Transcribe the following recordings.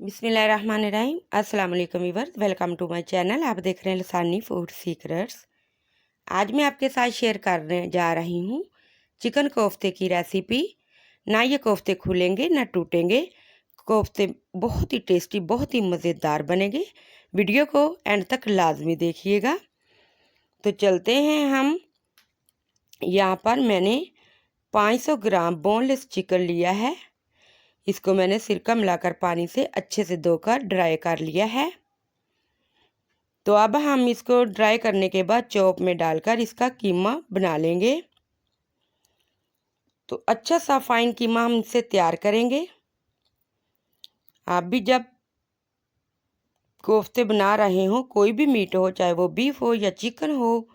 बिस्मिल्लाहिर्रहमानिर्रहीम। अस्सलाम वालेकुम viewers, welcome to my channel. आप देख रहे हैं लसानी फूड सीक्रेट्स। आज मैं आपके साथ शेयर करने जा रही हूँ चिकन कोफ्ते की रेसिपी। ना ये कोफ्ते खुलेंगे ना टूटेंगे। कोफ्ते बहुत ही टेस्टी, बहुत ही मज़ेदार बनेंगे। वीडियो को एंड तक लाजमी देखिएगा। तो चलते हैं हम। यहाँ पर मैंने 500 ग्राम बोनलेस चिकन लिया है। इसको मैंने सिरका मिलाकर पानी से अच्छे से धोकर ड्राई कर लिया है। तो अब हम इसको ड्राई करने के बाद चॉप में डालकर इसका कीमा बना लेंगे। तो अच्छा सा फाइन कीमा हम इससे तैयार करेंगे। आप भी जब कोफ्ते बना रहे हो, कोई भी मीट हो, चाहे वो बीफ हो या चिकन हो,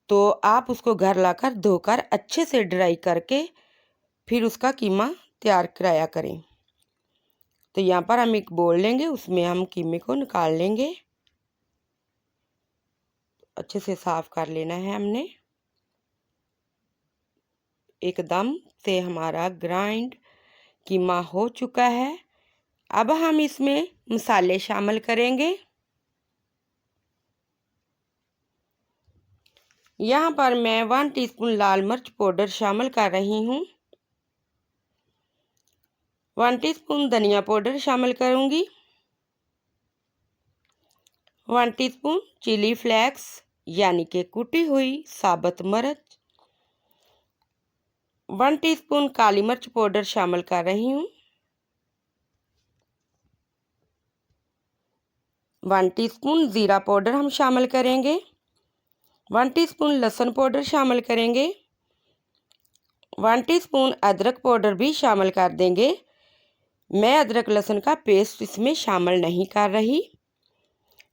तो आप उसको घर लाकर धोकर अच्छे से ड्राई करके फिर उसका कीमा तैयार कराया करें। तो यहाँ पर हम एक बोल लेंगे, उसमें हम कीमे को निकाल लेंगे। अच्छे से साफ कर लेना है हमने। एकदम से हमारा ग्राइंड कीमा हो चुका है। अब हम इसमें मसाले शामिल करेंगे। यहाँ पर मैं 1 टीस्पून लाल मिर्च पाउडर शामिल कर रही हूँ। 1 टीस्पून धनिया पाउडर शामिल करूँगी। 1 टीस्पून चिली फ्लेक्स यानी कि कुटी हुई साबुत मिर्च। 1 टीस्पून काली मिर्च पाउडर शामिल कर रही हूँ। 1 टीस्पून ज़ीरा पाउडर हम शामिल करेंगे। 1 टीस्पून लहसुन पाउडर शामिल करेंगे। 1 टीस्पून अदरक पाउडर भी शामिल कर देंगे। मैं अदरक लहसुन का पेस्ट इसमें शामिल नहीं कर रही।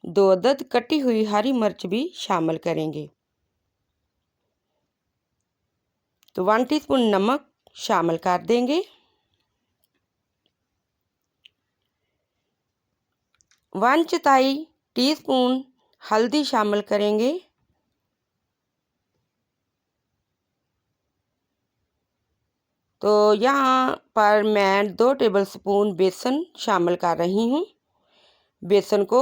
2 अदद कटी हुई हरी मिर्च भी शामिल करेंगे। तो 1 टीस्पून नमक शामिल कर देंगे। 1/4 टीस्पून हल्दी शामिल करेंगे। तो यहाँ पर मैं 2 टेबलस्पून बेसन शामिल कर रही हूँ। बेसन को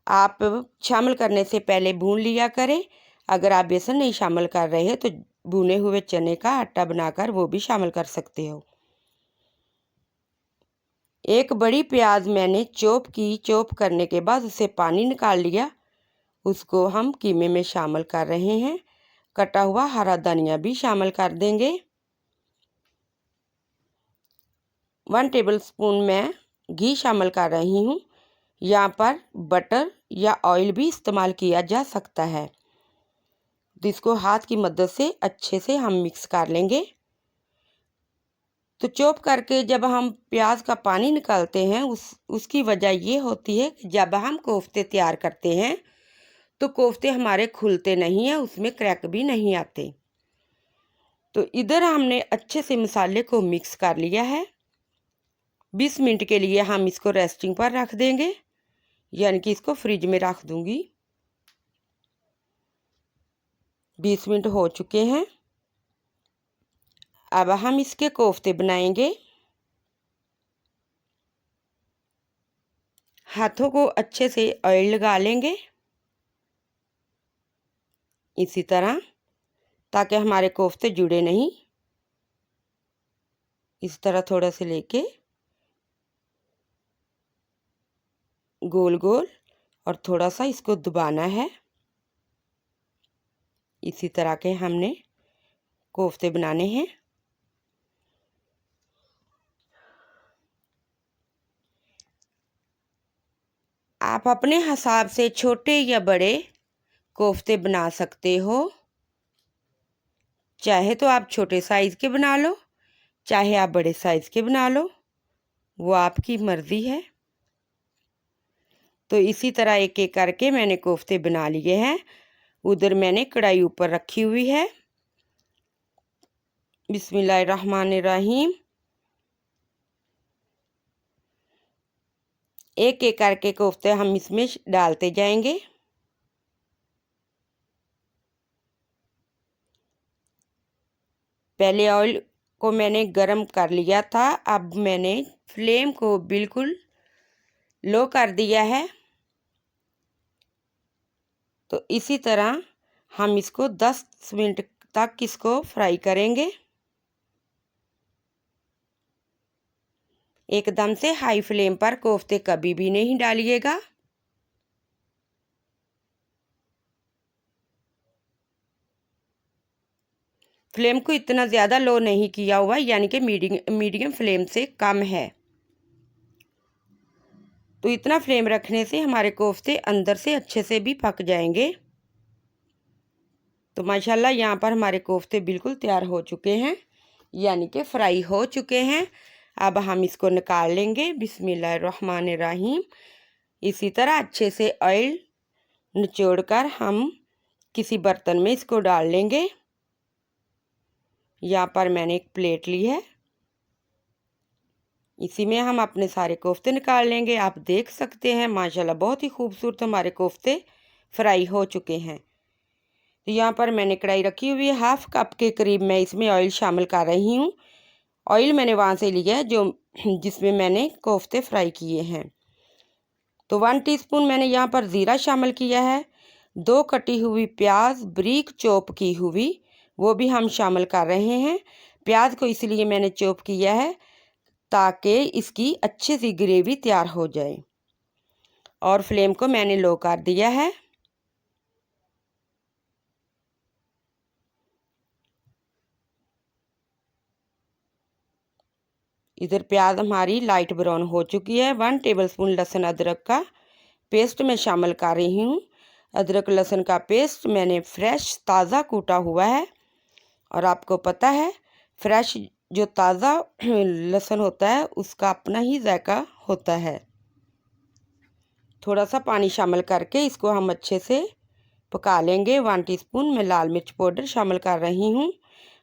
आप शामिल करने से पहले भून लिया करें। अगर आप बेसन नहीं शामिल कर रहे हैं तो भुने हुए चने का आटा बनाकर वो भी शामिल कर सकते हो। एक बड़ी प्याज मैंने चॉप करने के बाद उसे पानी निकाल लिया। उसको हम कीमे में शामिल कर रहे हैं। कटा हुआ हरा धनिया भी शामिल कर देंगे। 1 टेबलस्पून मैं घी शामिल कर रही हूँ। यहाँ पर बटर या ऑयल भी इस्तेमाल किया जा सकता है। तो इसको हाथ की मदद से अच्छे से हम मिक्स कर लेंगे। तो चॉप करके जब हम प्याज का पानी निकालते हैं उसकी वजह ये होती है कि जब हम कोफ्ते तैयार करते हैं तो कोफ्ते हमारे खुलते नहीं हैं, उसमें क्रैक भी नहीं आते। तो इधर हमने अच्छे से मसाले को मिक्स कर लिया है। 20 मिनट के लिए हम इसको रेस्टिंग पर रख देंगे, यानी कि इसको फ्रिज में रख दूंगी। 20 मिनट हो चुके हैं। अब हम इसके कोफ्ते बनाएंगे। हाथों को अच्छे से ऑयल लगा लेंगे इसी तरह, ताकि हमारे कोफ्ते जुड़े नहीं। इस तरह थोड़ा से लेके गोल गोल और थोड़ा सा इसको दबाना है। इसी तरह के हमने कोफ्ते बनाने हैं। आप अपने हिसाब से छोटे या बड़े कोफ्ते बना सकते हो। चाहे तो आप छोटे साइज़ के बना लो, चाहे आप बड़े साइज़ के बना लो, वो आपकी मर्ज़ी है। तो इसी तरह एक एक करके मैंने कोफ्ते बना लिए हैं। उधर मैंने कढ़ाई ऊपर रखी हुई है। बिस्मिल्लाहिर्रहमानिर्रहीम। एक एक करके कोफ्ते हम इसमें डालते जाएंगे। पहले ऑयल को मैंने गरम कर लिया था। अब मैंने फ्लेम को बिल्कुल लो कर दिया है। तो इसी तरह हम इसको 10 मिनट तक इसको फ्राई करेंगे। एकदम से हाई फ्लेम पर कोफ्ते कभी भी नहीं डालिएगा। फ्लेम को इतना ज़्यादा लो नहीं किया हुआ, यानी कि मीडियम फ्लेम से कम है। तो इतना फ्लेम रखने से हमारे कोफ्ते अंदर से अच्छे से भी पक जाएंगे। तो माशाल्लाह यहाँ पर हमारे कोफ्ते बिल्कुल तैयार हो चुके हैं, यानी कि फ्राई हो चुके हैं। अब हम इसको निकाल लेंगे। बिस्मिल्लाहिर्रहमानिर्रहीम। इसी तरह अच्छे से ऑयल निचोड़कर हम किसी बर्तन में इसको डाल लेंगे। यहाँ पर मैंने एक प्लेट ली है, इसी में हम अपने सारे कोफ्ते निकाल लेंगे। आप देख सकते हैं माशाल्लाह बहुत ही खूबसूरत हमारे कोफ्ते फ्राई हो चुके हैं। तो यहाँ पर मैंने कढ़ाई रखी हुई है, 1/2 कप के करीब मैं इसमें ऑयल शामिल कर रही हूँ। ऑयल मैंने वहाँ से लिया है जिसमें मैंने कोफ्ते फ्राई किए हैं। तो 1 टीस्पून मैंने यहाँ पर ज़ीरा शामिल किया है। 2 कटी हुई प्याज बारीक चॉप की हुई, वो भी हम शामिल कर रहे हैं। प्याज को इसलिए मैंने चॉप किया है ताकि इसकी अच्छी सी ग्रेवी तैयार हो जाए। और फ्लेम को मैंने लो कर दिया है। इधर प्याज हमारी लाइट ब्राउन हो चुकी है। 1 टेबलस्पून लहसुन अदरक का पेस्ट मैं शामिल कर रही हूँ। अदरक लहसुन का पेस्ट मैंने फ्रेश ताज़ा कूटा हुआ है। और आपको पता है फ्रेश जो ताज़ा लहसुन होता है उसका अपना ही जायका होता है। थोड़ा सा पानी शामिल करके इसको हम अच्छे से पका लेंगे। 1 टीस्पून मैं लाल मिर्च पाउडर शामिल कर रही हूँ।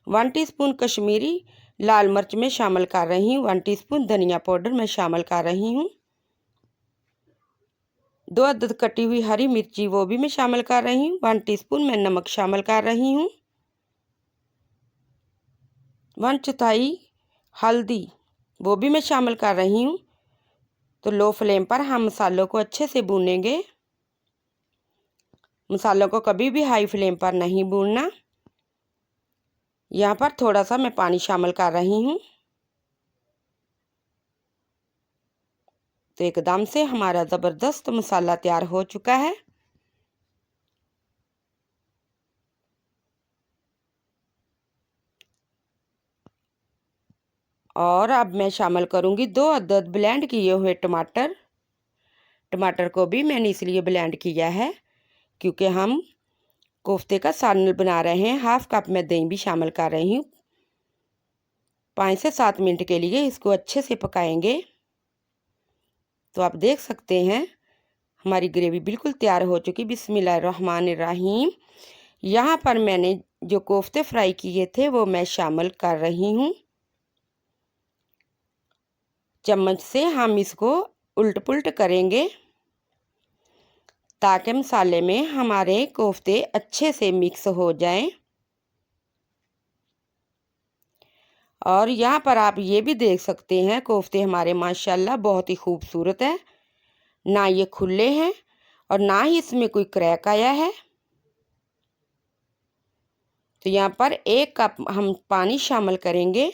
1 टीस्पून कश्मीरी लाल मिर्च में शामिल कर रही हूँ। 1 टीस्पून धनिया पाउडर मैं शामिल कर रही हूँ। 2 अदद कटी हुई हरी मिर्ची वो भी मैं शामिल कर रही हूँ। 1 टीस्पून मैं नमक शामिल कर रही हूँ। 1/4 हल्दी वो भी मैं शामिल कर रही हूँ। तो लो फ्लेम पर हम मसालों को अच्छे से भूनेंगे। मसालों को कभी भी हाई फ्लेम पर नहीं भूनना। यहाँ पर थोड़ा सा मैं पानी शामिल कर रही हूँ। तो एकदम से हमारा ज़बरदस्त मसाला तैयार हो चुका है। और अब मैं शामिल करूँगी 2 अदद ब्लेंड किए हुए टमाटर। टमाटर को भी मैंने इसलिए ब्लेंड किया है क्योंकि हम कोफ्ते का सालन बना रहे हैं। 1/2 कप मैं दही भी शामिल कर रही हूँ। 5 से 7 मिनट के लिए इसको अच्छे से पकाएंगे। तो आप देख सकते हैं हमारी ग्रेवी बिल्कुल तैयार हो चुकी। बिस्मिल्लाहिर्रहमानिर्रहीम। यहाँ पर मैंने जो कोफ्ते फ्राई किए थे वो मैं शामिल कर रही हूँ। चम्मच से हम इसको उल्ट पुल्ट करेंगे ताकि मसाले में हमारे कोफ्ते अच्छे से मिक्स हो जाएं। और यहाँ पर आप ये भी देख सकते हैं कोफ्ते हमारे माशाल्लाह बहुत ही खूबसूरत है। ना ये खुले हैं और ना ही इसमें कोई क्रैक आया है। तो यहाँ पर 1 कप हम पानी शामिल करेंगे।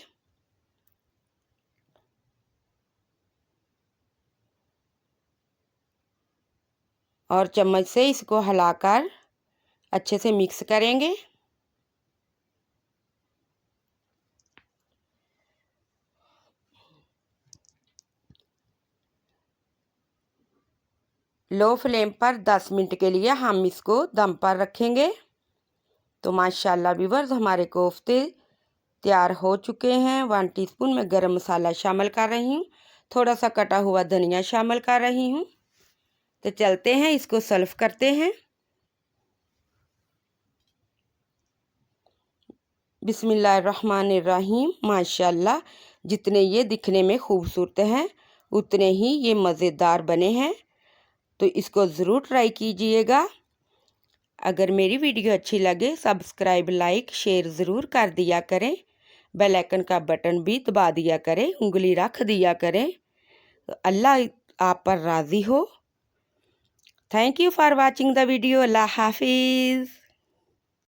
और चम्मच से इसको हिलाकर अच्छे से मिक्स करेंगे। लो फ्लेम पर 10 मिनट के लिए हम इसको दम पर रखेंगे। तो माशाल्लाह व्यूअर्स हमारे कोफ्ते तैयार हो चुके हैं। 1 टीस्पून मैं गरम मसाला शामिल कर रही हूँ। थोड़ा सा कटा हुआ धनिया शामिल कर रही हूँ। तो चलते हैं इसको सर्व करते हैं। बिस्मिल्लाहिर्रहमानिर्रहीम। माशाल्लाह जितने ये दिखने में खूबसूरत हैं उतने ही ये मज़ेदार बने हैं। तो इसको ज़रूर ट्राई कीजिएगा। अगर मेरी वीडियो अच्छी लगे सब्सक्राइब लाइक शेयर ज़रूर कर दिया करें। बेल आइकन का बटन भी दबा दिया करें, उंगली रख दिया करें। तो अल्लाह आप पर राज़ी हो। Thank you for watching the video. अल्लाह हाफिज़।